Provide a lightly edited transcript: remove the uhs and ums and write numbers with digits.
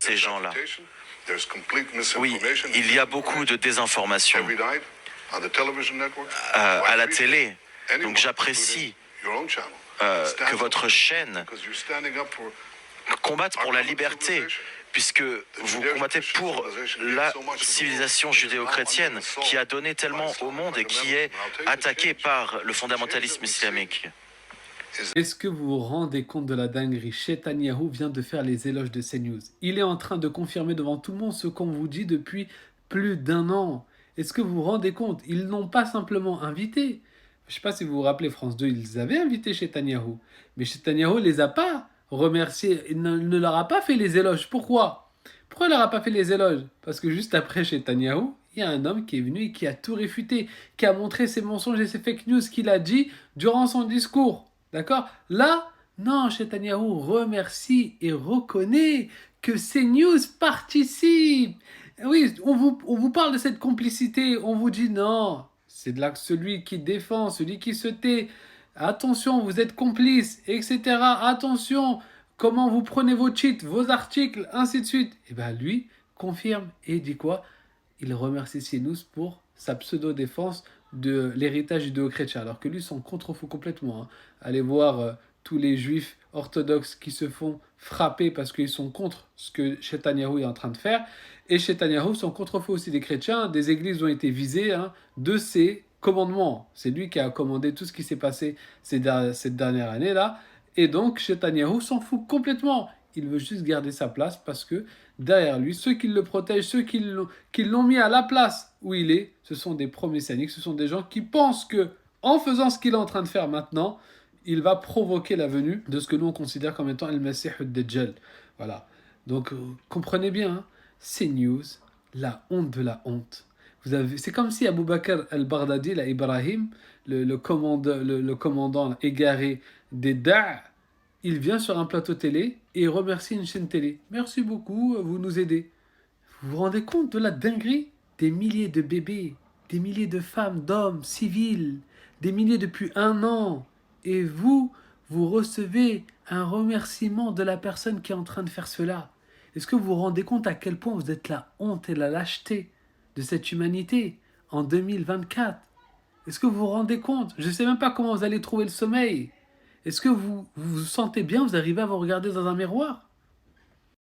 ces gens-là. Oui, il y a beaucoup de désinformation à la télé. Donc j'apprécie que votre chaîne combatte pour la liberté, puisque vous combattez pour la civilisation judéo-chrétienne qui a donné tellement au monde et qui est attaquée par le fondamentalisme islamique. Est-ce que vous vous rendez compte de la dinguerie? Netanyahou vient de faire les éloges de CNews. Il est en train de confirmer devant tout le monde ce qu'on vous dit depuis plus d'un an. Est-ce que vous vous rendez compte? Ils n'ont pas simplement invité. Je ne sais pas si vous vous rappelez, France 2, ils avaient invité Netanyahou. Mais Netanyahou ne les a pas remerciés. Il ne leur a pas fait les éloges. Pourquoi? Pourquoi il ne leur a pas fait les éloges? Parce que juste après Netanyahou, il y a un homme qui est venu et qui a tout réfuté, qui a montré ses mensonges et ses fake news qu'il a dit durant son discours. D'accord? Là, non, Netanyahou remercie et reconnaît que CNews participe. Oui, on vous parle de cette complicité, on vous dit non, c'est de là que celui qui défend, celui qui se tait, attention, vous êtes complice, etc. Attention, comment vous prenez vos cheats, vos articles, ainsi de suite. Et bien lui confirme et dit quoi? Il remercie CNews pour sa pseudo-défense de l'héritage judéo-chrétien, alors que lui s'en contrefou complètement. Hein. Allez voir tous les juifs orthodoxes qui se font frapper parce qu'ils sont contre ce que Netanyahou est en train de faire. Et Netanyahou s'en contrefou aussi des chrétiens. Des églises ont été visées de ses commandements. C'est lui qui a commandé tout ce qui s'est passé cette dernière année-là. Et donc Netanyahou s'en fout complètement. Il veut juste garder sa place parce que derrière lui, ceux qui le protègent, ceux qui l'ont mis à la place où il est, ce sont des pro-messianiques, ce sont des gens qui pensent que, en faisant ce qu'il est en train de faire maintenant, il va provoquer la venue de ce que nous on considère comme étant El Messie ad-Dajjal. Voilà. Donc comprenez bien, hein, CNews, la honte de la honte. C'est comme si Abu Bakr al-Baghdadi, là, Ibrahim, le commandant égaré des Da', il vient sur un plateau télé et remercie une chaîne télé. Merci beaucoup, vous nous aidez. Vous vous rendez compte de la dinguerie? Des milliers de bébés, des milliers de femmes, d'hommes, civils, des milliers depuis un an. Et vous recevez un remerciement de la personne qui est en train de faire cela. Est-ce que vous vous rendez compte à quel point vous êtes la honte et la lâcheté de cette humanité en 2024? Est-ce que vous vous rendez compte? Je ne sais même pas comment vous allez trouver le sommeil. Est-ce que vous vous sentez bien? Vous arrivez à vous regarder dans un miroir?